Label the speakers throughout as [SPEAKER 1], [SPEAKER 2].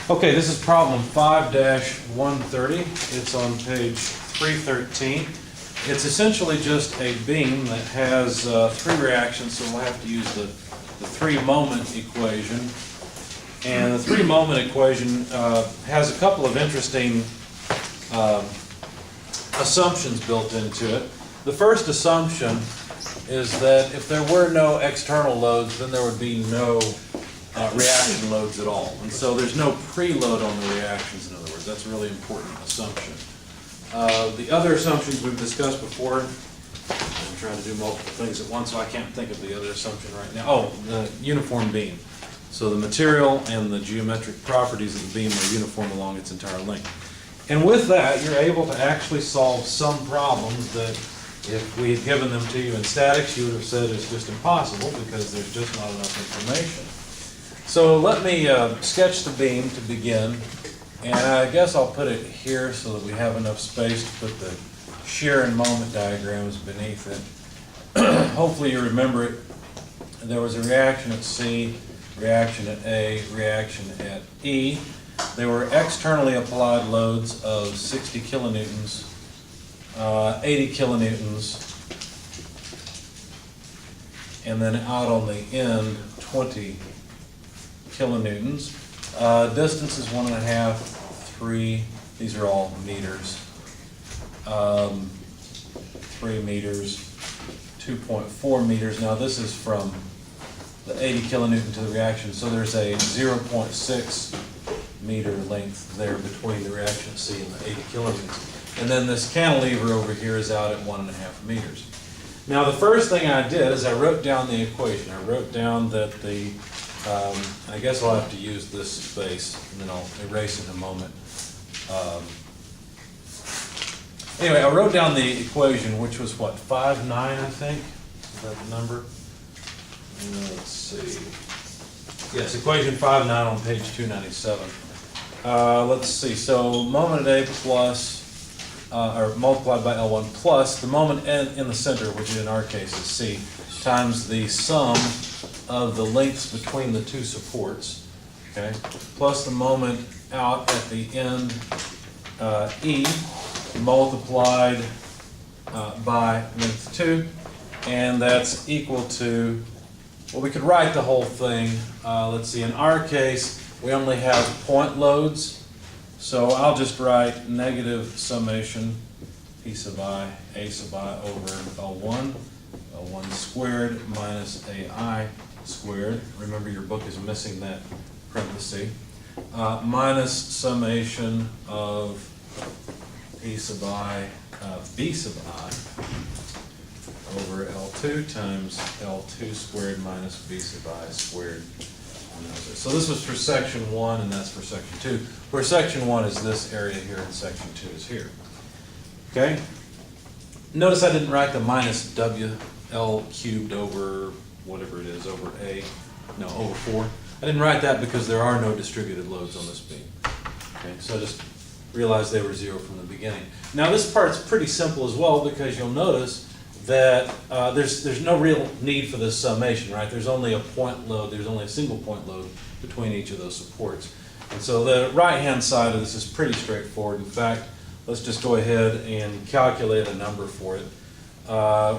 [SPEAKER 1] Okay, this is problem 5-130. It's on page 313. It's essentially just a beam that has three reactions, so we'll have to use the three-moment equation. And the three-moment equation has a couple of interesting assumptions built into it. The first assumption is that if there were no external loads, then there would be no reaction loads at all. And so there's no preload on the reactions, in other words. That's a really important assumption. The other assumptions we've discussed before, I'm trying to do multiple things at once, so I can't think of the other assumption right now. Oh, the uniform beam. So the material and the geometric properties of the beam are uniform along its entire length. And with that, you're able to actually solve some problems that if we had given them to you in statics, you would have said it's just impossible because there's just not enough information. So let me sketch the beam to begin, and I guess I'll put it here so that we have enough space to put the shear and moment diagrams beneath it. Hopefully you remember it. There was a reaction at C, reaction at A, reaction at E. They were externally applied loads of 60 kilonewtons, 80 kilonewtons, and then out on the end, 20 kilonewtons. Distance is 1.5, 3, these are all meters. 3 meters, 2.4 meters. Now this is from the 80 kilonewton to the reaction, so there's a 0.6 meter length there between the reaction at C and the 80 kilonewtons. And then this cantilever over here is out at 1.5 meters. Now the first thing I did is I wrote down the equation. I wrote down that the, I guess I'll have to use this space and then I'll erase it in a moment. Anyway, I wrote down the equation, which was what, 5.9 I think? Is that the number? Let's see. Yes, equation 5.9 on page 297. Let's see, so moment at A plus, or multiplied by L1 plus the moment in the center, which in our case is C, times the sum of the lengths between the two supports, okay, plus the moment out at the end, E, multiplied by length 2, and that's equal to, well, we could write the whole thing. Let's see, in our case, we only have point loads, so I'll just write negative summation P sub I, A sub I over L1, L1 squared minus AI squared. Remember your book is missing that parenthesis. Minus summation of P sub I, B sub I over L2 times L2 squared minus B sub I squared. So this was for section 1 and that's for section 2. Where section 1 is this area here and section 2 is here. Okay? Notice I didn't write the minus WL cubed over whatever it is, over A, no, over 4. I didn't write that because there are no distributed loads on this beam. Okay, so I just realized they were 0 from the beginning. Now this part's pretty simple as well because you'll notice that there's no real need for this summation, right? There's only a point load, there's only a single point load between each of those supports. And so the right-hand side of this is pretty straightforward. In fact, let's just go ahead and calculate a number for it.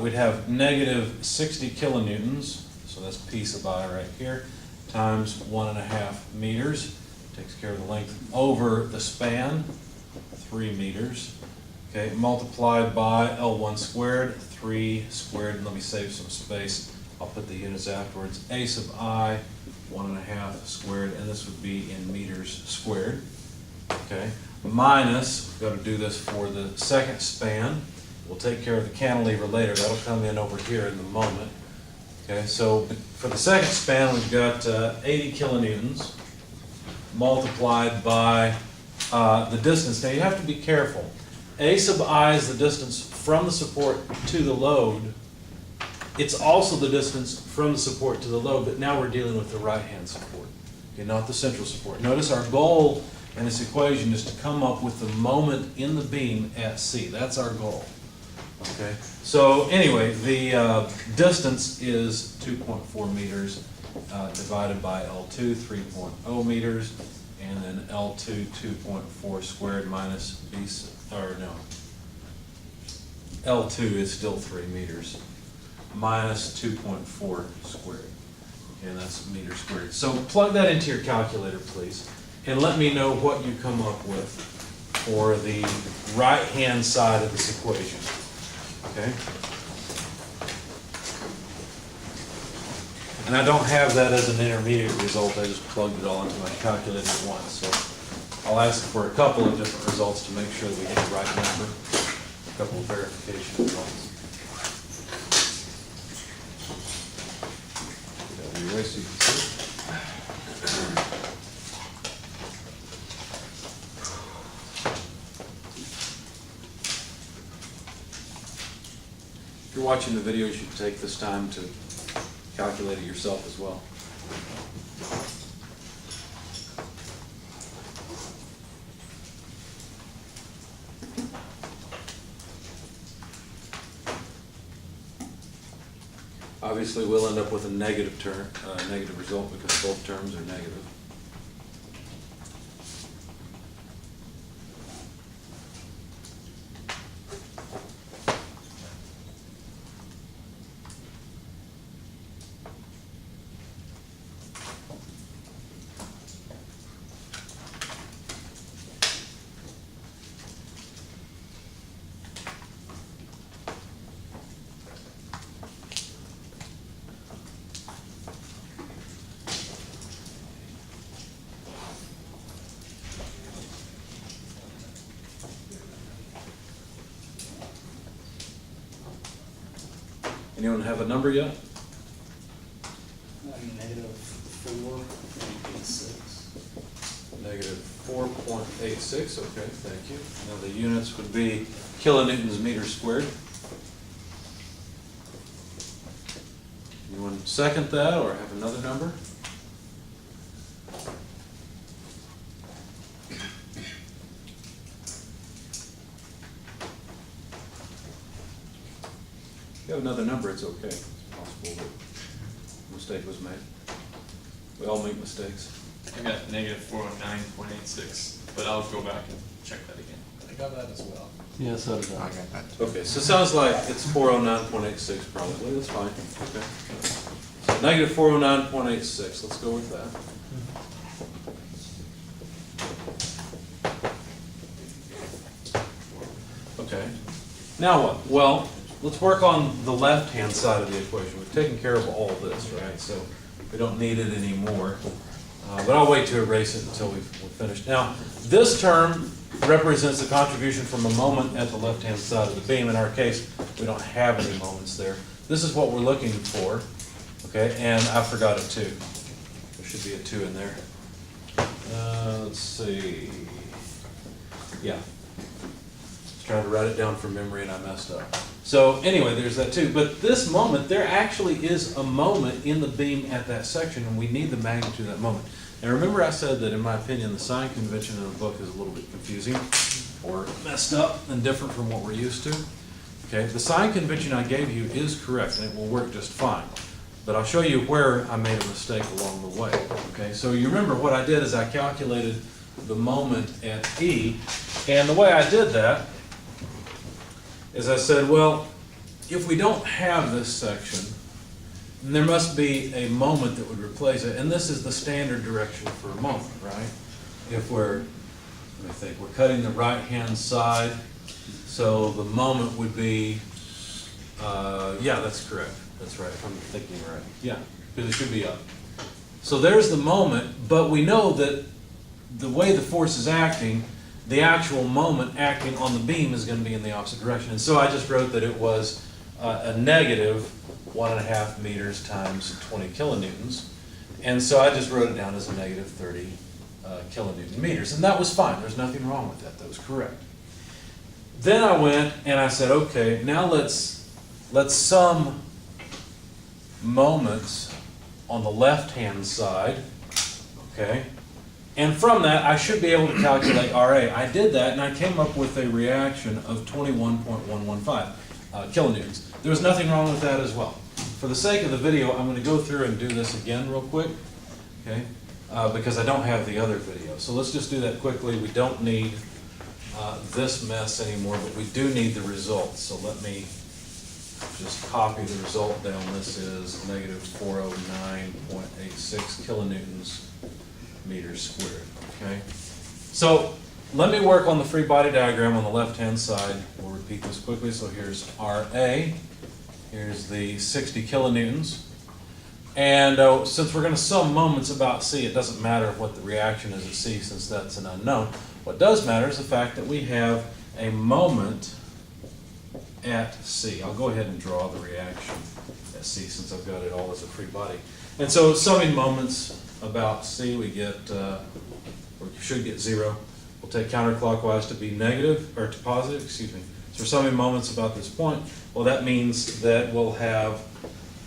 [SPEAKER 1] We'd have negative 60 kilonewtons, so that's P sub I right here, times 1.5 meters, takes care of the length, over the span, 3 meters. Okay, multiplied by L1 squared, 3 squared, and let me save some space. I'll put the units afterwards. A sub I, 1.5 squared, and this would be in meters squared. Okay, minus, we've got to do this for the second span. We'll take care of the cantilever later. That'll come in over here in the moment. Okay, so for the second span, we've got 80 kilonewtons multiplied by the distance. Now you have to be careful. A sub I is the distance from the support to the load. It's also the distance from the support to the load, but now we're dealing with the right-hand support, okay, not the central support. Notice our goal in this equation is to come up with the moment in the beam at C. That's our goal. Okay. So anyway, the distance is 2.4 meters divided by L2, 3.0 meters. and then L2 2.4 squared minus B, or no, L2 is still 3 meters, minus 2.4 squared. Okay, and that's meters squared. So plug that into your calculator, please, and let me know what you come up with for the right-hand side of this equation. Okay? And I don't have that as an intermediate result, I just plugged it all into my calculator at once. So I'll ask for a couple of different results to make sure that we get the right number, a couple of verification results. That'll be erased so you can see. If you're watching the video, you should take this time to calculate it yourself as well. Obviously, we'll end up with a negative negative result because both terms are negative. Anyone have a number yet?
[SPEAKER 2] Negative 4.86.
[SPEAKER 1] Negative 4.86, okay, thank you. Now the units would be kilonewtons meters squared. Anyone second that or have another number? If you have another number, it's okay. It's possible that a mistake was made. We all make mistakes.
[SPEAKER 3] I got negative 409.86, but I'll go back and check that again.
[SPEAKER 2] I got that as well.
[SPEAKER 4] Yeah, so did I.
[SPEAKER 2] got that.
[SPEAKER 1] Okay, so it sounds like it's 409.86 probably. That's fine. Okay. So negative 409.86. Let's go with that. Okay. Now what? Well, let's work on the left-hand side of the equation. We've taken care of all this, right? So we don't need it anymore. But I'll wait to erase it until we're finished. Now, this term represents the contribution from a moment at the left-hand side of the beam. In our case, we don't have any moments there. This is what we're looking for, okay? And I forgot a 2. There should be a 2 in there. Let's see. Yeah. Trying to write it down from memory and I messed up. So anyway, there's that too. But this moment, there actually is a moment in the beam at that section, and we need the magnitude of that moment. And remember I said that in my opinion, the sign convention in the book is a little bit confusing or messed up and different from what we're used to. Okay, the sign convention I gave you is correct and it will work just fine. But I'll show you where I made a mistake along the way. Okay, so you remember what I did is I calculated the moment at E, and the way I did that is I said, well, if we don't have this section, then there must be a moment that would replace it. And this is the standard direction for a moment, right? If we're, let me think, we're cutting the right-hand side, so the moment would be, yeah, that's correct. That's right, if I'm thinking right. Yeah, because it should be up. So there's the moment, but we know that the way the force is acting, the actual moment acting on the beam is going to be in the opposite direction. And so I just wrote that it was a negative 1.5 meters times 20 kilonewtons. And so I just wrote it down as a negative 30 kilonewton meters. And that was fine. There's nothing wrong with that. That was correct. Then I went and I said, okay, now let's sum moments on the left-hand side, okay? And from that, I should be able to calculate RA. I did that, and I came up with a reaction of 21.115 kilonewtons. There was nothing wrong with that as well. For the sake of the video, I'm going to go through and do this again real quick, okay? because I don't have the other video. So let's just do that quickly. We don't need this mess anymore, but we do need the results. So let me just copy the result down. This is negative 409.86 kilonewtons meters squared, okay? So let me work on the free body diagram on the left-hand side. We'll repeat this quickly. So here's RA, here's the 60 kilonewtons. And since we're going to sum moments about C, it doesn't matter what the reaction is at C since that's an unknown. What does matter is the fact that we have a moment at C. I'll go ahead and draw the reaction at C since I've got it all as a free body. And so summing moments about C, we get, or you should get 0. We'll take counterclockwise to be negative, or to positive, excuse me. So we're summing moments about this point. Well, that means that we'll have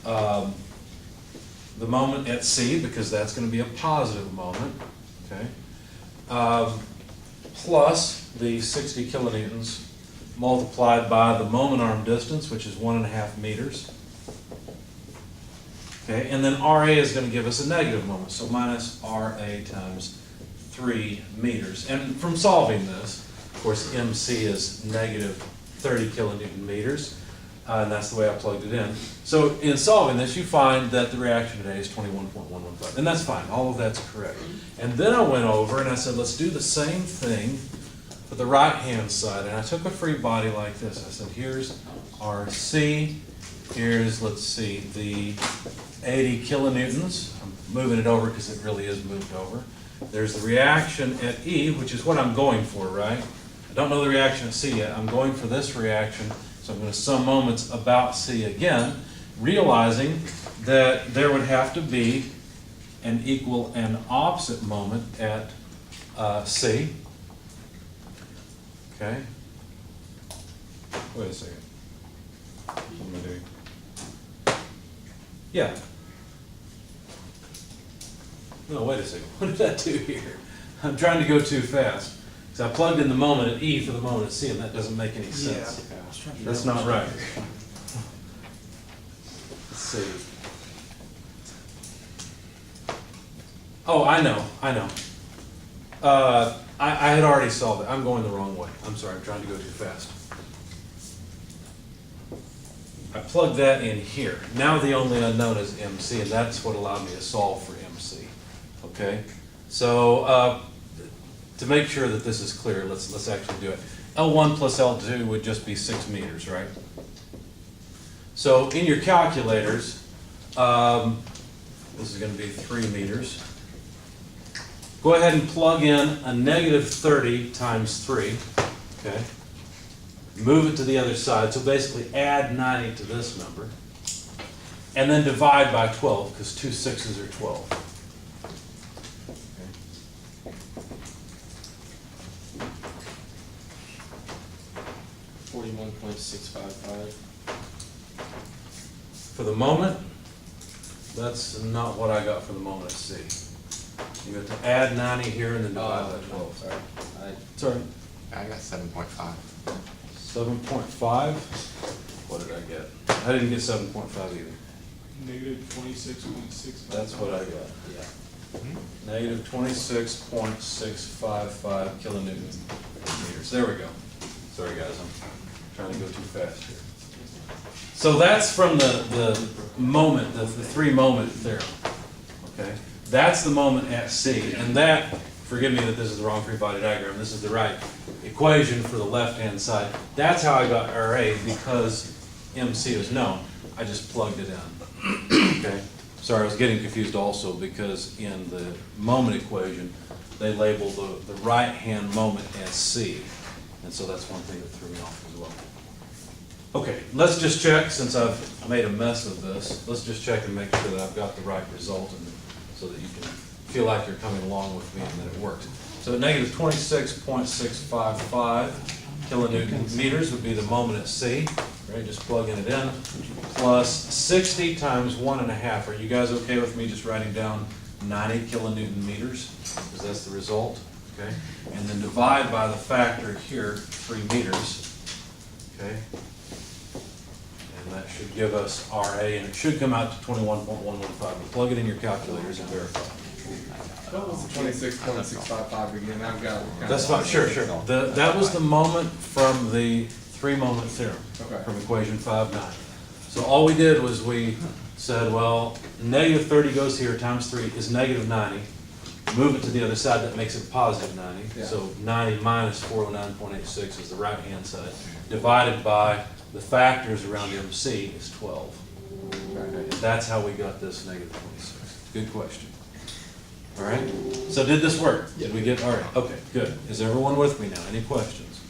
[SPEAKER 1] the moment at C, because that's going to be a positive moment, okay, plus the 60 kilonewtons multiplied by the moment arm distance, which is 1.5 meters. Okay, and then RA is going to give us a negative moment, so minus RA times 3 meters. And from solving this, of course, MC is negative 30 kilonewton meters, and that's the way I plugged it in. So in solving this, you find that the reaction today is 21.115, and that's fine. All of that's correct. And then I went over and I said, let's do the same thing for the right-hand side, and I took a free body like this. I said, here's RC, here's, let's see, the 80 kilonewtons. I'm moving it over because it really is moved over. There's the reaction at E, which is what I'm going for, right? I don't know the reaction at C yet. I'm going for this reaction, so I'm going to sum moments about C again, realizing that there would have to be an equal and opposite moment at C. Okay. Wait a second. What am I doing? Yeah. No, wait a second. What did I do here? I'm trying to go too fast. So I plugged in the moment at E for the moment at C, and that doesn't make any sense.
[SPEAKER 2] Yeah.
[SPEAKER 1] That's not right. Let's see. Oh, I know. I had already solved it. I'm going the wrong way. I'm sorry, I'm trying to go too fast. I plugged that in here. Now the only unknown is MC, and that's what allowed me to solve for MC. Okay? So to make sure that this is clear, let's actually do it. L1 plus L2 would just be 6 meters, right? So in your calculators, this is going to be 3 meters. Go ahead and plug in a negative 30 times 3, okay? Move it to the other side, so basically add 90 to this number, and then divide by 12, because 2 6s are 12. Okay.
[SPEAKER 2] 41.655.
[SPEAKER 1] For the moment, that's not what I got for the moment at C. You have to add 90 here and then divide by 12.
[SPEAKER 2] Sorry.
[SPEAKER 1] Sorry.
[SPEAKER 4] I got 7.5.
[SPEAKER 1] 7.5. What did I get? I didn't get 7.5 either.
[SPEAKER 5] Negative 26.6.
[SPEAKER 1] That's what I got.
[SPEAKER 2] Yeah.
[SPEAKER 1] Negative 26.655 kilonewton meters. There we go. Sorry guys, I'm trying to go too fast here. So that's from the moment, the 3 moment theorem. Okay? That's the moment at C, and that, forgive me that this is the wrong free body diagram, this is the right equation for the left-hand side. That's how I got RA, because MC is known. I just plugged it in. Okay? Sorry, I was getting confused also because in the moment equation, they label the right-hand moment as C. And so that's one thing that threw me off as well. Okay, let's just check, since I've made a mess of this, let's just check and make sure that I've got the right result, and so that you can feel like you're coming along with me and that it works. So negative 26.655 kilonewton meters would be the moment at C, right? Just plugging it in, plus 60 times 1.5. Are you guys okay with me just writing down 90 kilonewton meters? Because that's the result, okay? And then divide by the factor here, 3 meters, okay? And that should give us RA, and it should come out to 21.115. Plug it in your calculators and verify.
[SPEAKER 5] What was the 26.655 again? I've got.
[SPEAKER 1] That's fine, sure. That was the moment from the three-moment theorem,
[SPEAKER 5] Okay.
[SPEAKER 1] from equation 5.9. So all we did was we said, well, negative 30 goes here times 3 is negative 90. Move it to the other side, that makes it positive 90.
[SPEAKER 5] Yeah.
[SPEAKER 1] So 90 minus 409.86 is the right-hand side, divided by the factors around MC is 12.
[SPEAKER 5] Okay.
[SPEAKER 1] That's how we got this negative 26. Good question. All right, so did this work? Did we get, all right, okay, good. Is everyone with me now? Any questions?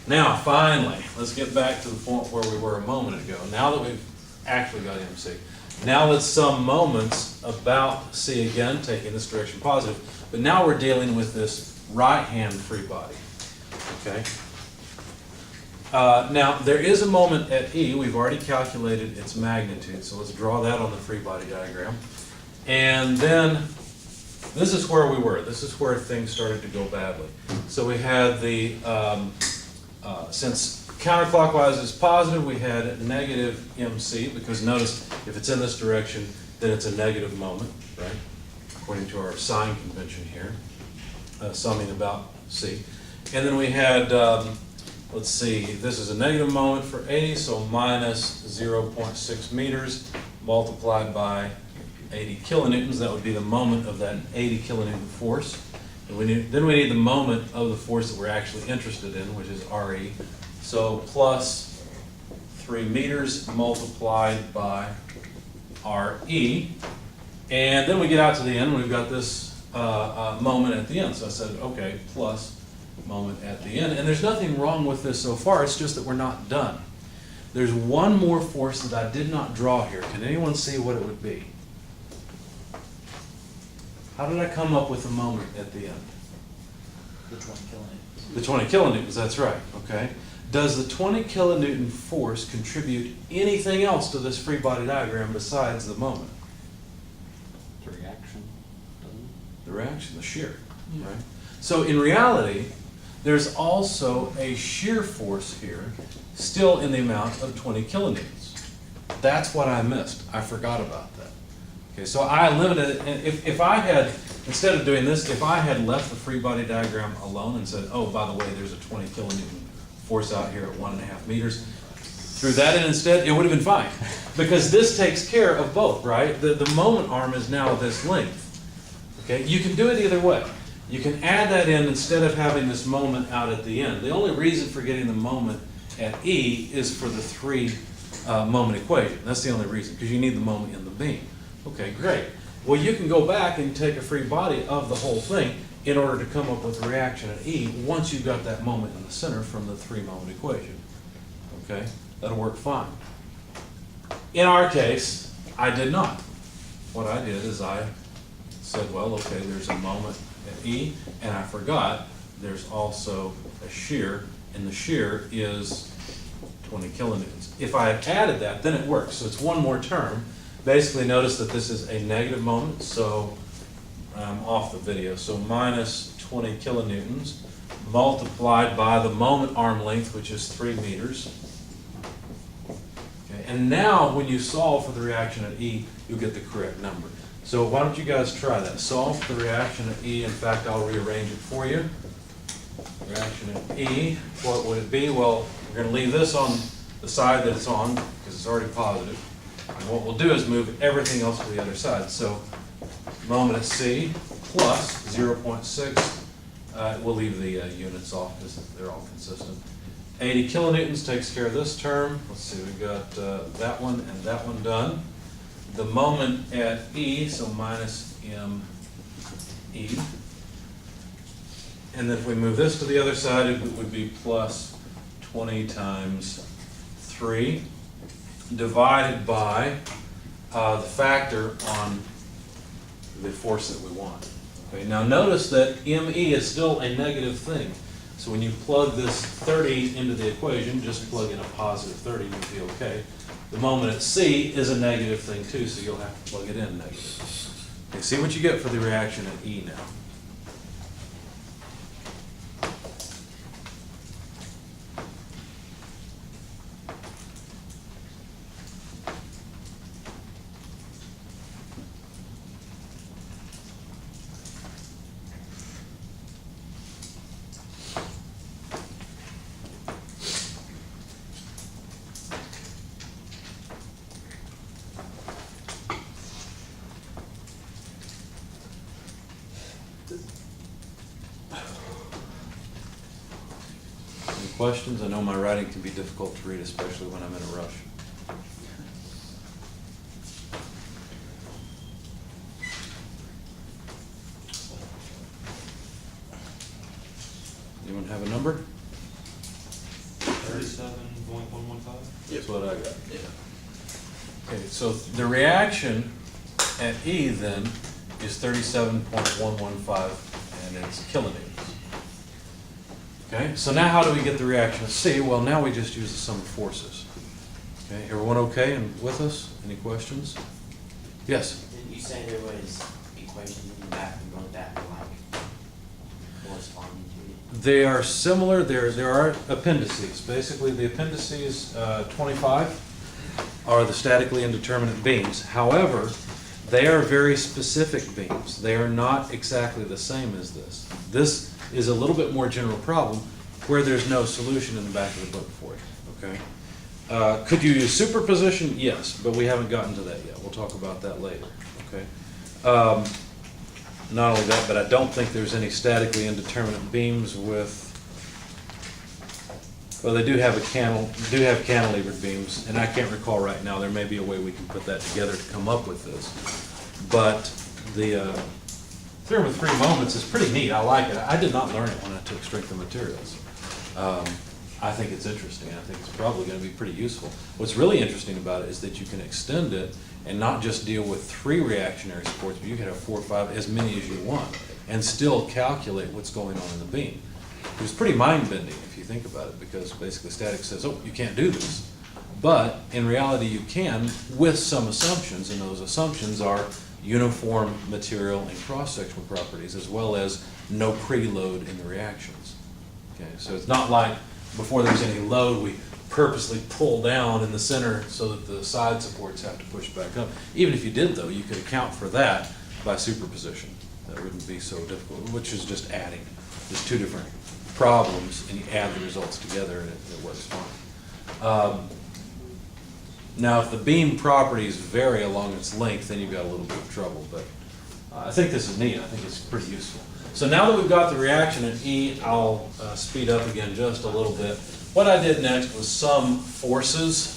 [SPEAKER 1] Now, finally, let's get back to the point where we were a moment ago. Now that we've actually got MC, now let's sum moments about C again, taking this direction positive, but now we're dealing with this right-hand free body, okay? Now, there is a moment at E. We've already calculated its magnitude, so let's draw that on the free body diagram. And then, this is where we were. This is where things started to go badly. So we had the, since counterclockwise is positive, we had negative MC, because notice, if it's in this direction, then it's a negative moment, right? According to our sign convention here, summing about C. And then we had, let's see, this is a negative moment for A, so minus 0.6 meters multiplied by 80 kilonewtons. That would be the moment of that 80 kilonewton force. And then we need the moment of the force that we're actually interested in, which is RE. So plus 3 meters multiplied by RE. And then we get out to the end, we've got this moment at the end. So I said, okay, plus moment at the end. And there's nothing wrong with this so far, it's just that we're not done. There's one more force that I did not draw here. Can anyone see what it would be? How did I come up with a moment at the end?
[SPEAKER 2] The 20 kilonewtons.
[SPEAKER 1] The 20 kilonewtons, that's right, okay. Does the 20 kilonewton force contribute anything else to this free body diagram besides the moment?
[SPEAKER 2] The reaction, doesn't it?
[SPEAKER 1] The reaction, the shear, right? So in reality, there's also a shear force here, still in the amount of 20 kilonewtons. That's what I missed. I forgot about that. Okay, so I limited it, and if I had, instead of doing this, if I had left the free body diagram alone and said, oh, by the way, there's a 20 kilonewton force out here at 1.5 meters, threw that in instead, it would have been fine. Because this takes care of both, right? The moment arm is now this length. Okay, you can do it either way. You can add that in instead of having this moment out at the end. The only reason for getting the moment at E is for the three moment equation. That's the only reason, because you need the moment in the beam. Okay, great. Well, you can go back and take a free body of the whole thing in order to come up with the reaction at E once you've got that moment in the center from the three-moment equation. Okay, that'll work fine. In our case, I did not. What I did is I said, well, okay, there's a moment at E, and I forgot there's also a shear, and the shear is 20 kilonewtons. If I had added that, then it works. So it's one more term. Basically, notice that this is a negative moment, so I'm off the video. So minus 20 kilonewtons multiplied by the moment arm length, which is 3 meters. Okay, and now when you solve for the reaction at E, you'll get the correct number. So why don't you guys try that? Solve for the reaction at E. In fact, I'll rearrange it for you. Reaction at E, what would it be? Well, we're going to leave this on the side that it's on because it's already positive. And what we'll do is move everything else to the other side. So moment at C plus 0.6. We'll leave the units off because they're all consistent. 80 kilonewtons takes care of this term. Let's see, we've got that one and that one done. The moment at E, so minus ME. And then if we move this to the other side, it would be plus 20 times 3 divided by the factor on the force that we want. Okay, now notice that ME is still a negative thing. So when you plug this 30 into the equation, just plug in a positive 30 and you'll be okay. The moment at C is a negative thing too, so you'll have to plug it in negative. Okay, see what you get for the reaction at E now. questions? I know my writing can be difficult to read, especially when I'm in a rush. Anyone have a number?
[SPEAKER 3] 37.115?
[SPEAKER 1] That's what I got. Yeah. Okay, so the reaction at E then is 37.115, and it's kilonewtons. Okay, so now how do we get the reaction at C? Well, now we just use the sum of forces. Okay, everyone okay and with us? Any questions? Yes?
[SPEAKER 6] Didn't you say there was equations in the back and wrote that like corresponding to it?
[SPEAKER 1] They are similar. There are appendices. Basically, the appendices 25 are the statically indeterminate beams. However, they are very specific beams. They are not exactly the same as this. This is a little bit more general problem where there's no solution in the back of the book for it. Okay. Could you use superposition? Yes, but we haven't gotten to that yet. We'll talk about that later. Okay. Not only that, but I don't think there's any statically indeterminate beams with. Well, they do have cantilevered beams, and I can't recall right now. There may be a way we can put that together to come up with this. But the theorem of three moments is pretty neat. I like it. I did not learn it when I took strength of materials. I think it's interesting. I think it's probably going to be pretty useful. What's really interesting about it is that you can extend it and not just deal with 3 reactionary supports, but you can have 4 or 5, as many as you want, and still calculate what's going on in the beam. It was pretty mind-bending if you think about it, because basically statics says, oh, you can't do this. But in reality you can with some assumptions, and those assumptions are uniform material and cross-sectional properties, as well as no preload in the reactions. Okay, so it's not like before there's any load we purposely pull down in the center so that the side supports have to push back up. Even if you did though, you could account for that by superposition. That wouldn't be so difficult, which is just adding. There's 2 different problems and you add the results together and it works fine. Now if the beam properties vary along its length, then you've got a little bit of trouble, but I think this is neat. I think it's pretty useful. So now that we've got the reaction at E, I'll speed up again just a little bit. What I did next was sum forces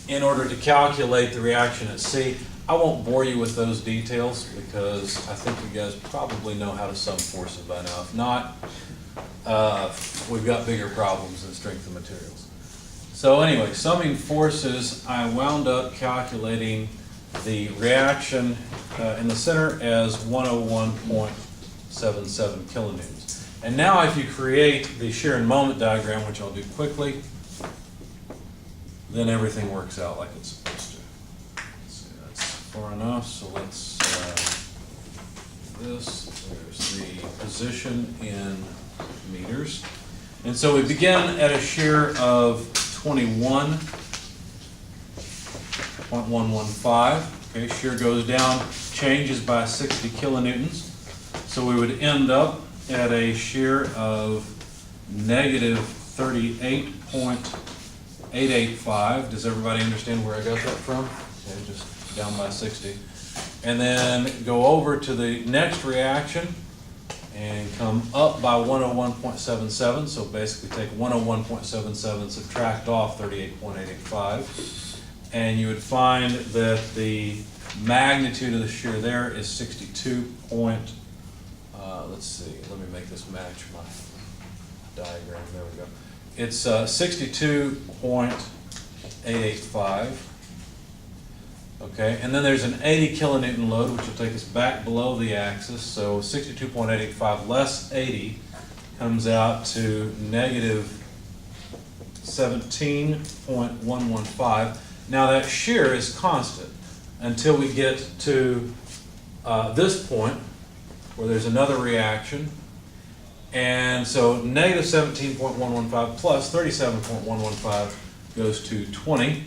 [SPEAKER 1] in order to calculate the reaction at C. I won't bore you with those details because I think you guys probably know how to sum forces by now. If not, we've got bigger problems than strength of materials. So anyway, summing forces, I wound up calculating the reaction in the center as 101.77 kilonewtons. And now if you create the shear and moment diagram, which I'll do quickly, then everything works out like it's supposed to. Let's see, that's far enough, so let's this. There's the position in meters. And so we begin at a shear of 21.115. Okay, shear goes down, changes by 60 kilonewtons. So we would end up at a shear of negative 38.885. Does everybody understand where I got that from? Okay, just down by 60. And then go over to the next reaction and come up by 101.77. So basically take 101.77, subtract off 38.885. And you would find that the magnitude of the shear there is 62. Let's see, let me make this match my diagram. There we go. It's 62.885. Okay, and then there's an 80 kilonewton load, which will take us back below the axis. So 62.885 less 80 comes out to negative 17.115. Now that shear is constant until we get to this point where there's another reaction. And so negative 17.115 plus 37.115 goes to 20,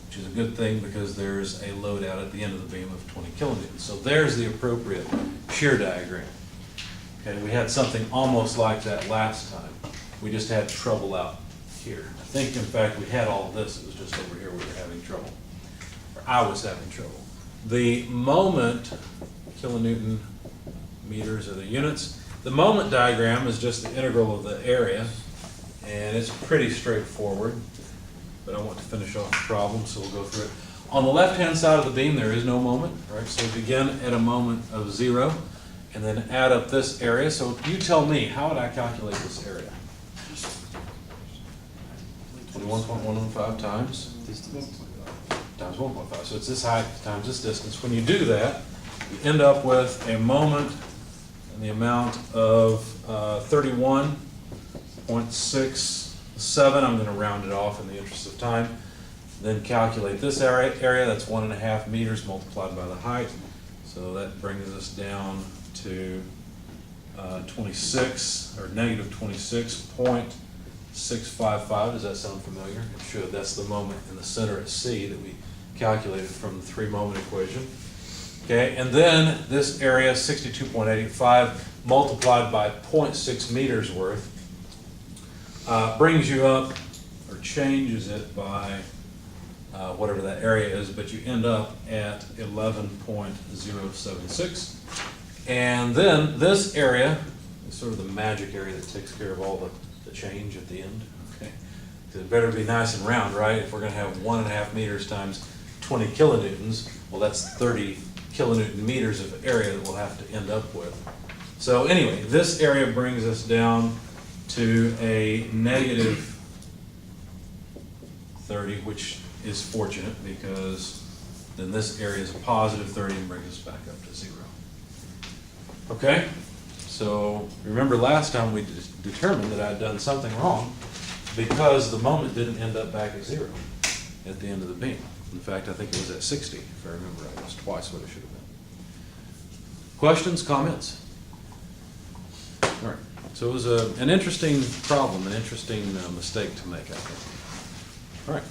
[SPEAKER 1] which is a good thing because there's a load out at the end of the beam of 20 kilonewtons. So there's the appropriate shear diagram. Okay, we had something almost like that last time. We just had trouble out here. I think, in fact, we had all of this. It was just over here we were having trouble. Or I was having trouble. The moment, kilonewton meters are the units. The moment diagram is just the integral of the area, and it's pretty straightforward, but I want to finish off the problem, so we'll go through it. On the left-hand side of the beam, there is no moment, right? So begin at a moment of 0, and then add up this area. So you tell me, how would I calculate this area? 21.115 times 1.5. So it's this height times this distance. When you do that, you end up with a moment in the amount of 31.67. I'm going to round it off in the interest of time. Then calculate this area. That's 1.5 meters multiplied by the height. So that brings us down to 26, or negative 26.655. Does that sound familiar? It should. That's the moment in the center at C that we calculated from the 3-moment equation. Okay, and then this area, 62.85, multiplied by 0.6 meters worth, brings you up, or changes it by whatever that area is, but you end up at 11.076. And then this area is sort of the magic area that takes care of all the change at the end. Okay, so it better be nice and round, right? If we're going to have 1.5 meters times 20 kilonewtons, well, that's 30 kilonewton meters of area that we'll have to end up with. So anyway, this area brings us down to a negative 30, which is fortunate because then this area is a positive 30 and brings us back up to 0. Okay, so remember last time we determined that I'd done something wrong because the moment didn't end up back at 0 at the end of the beam. In fact, I think it was at 60, if I remember right. It was twice what it should have been. Questions, comments? All right, so it was an interesting problem, an interesting mistake to make, I think. All right.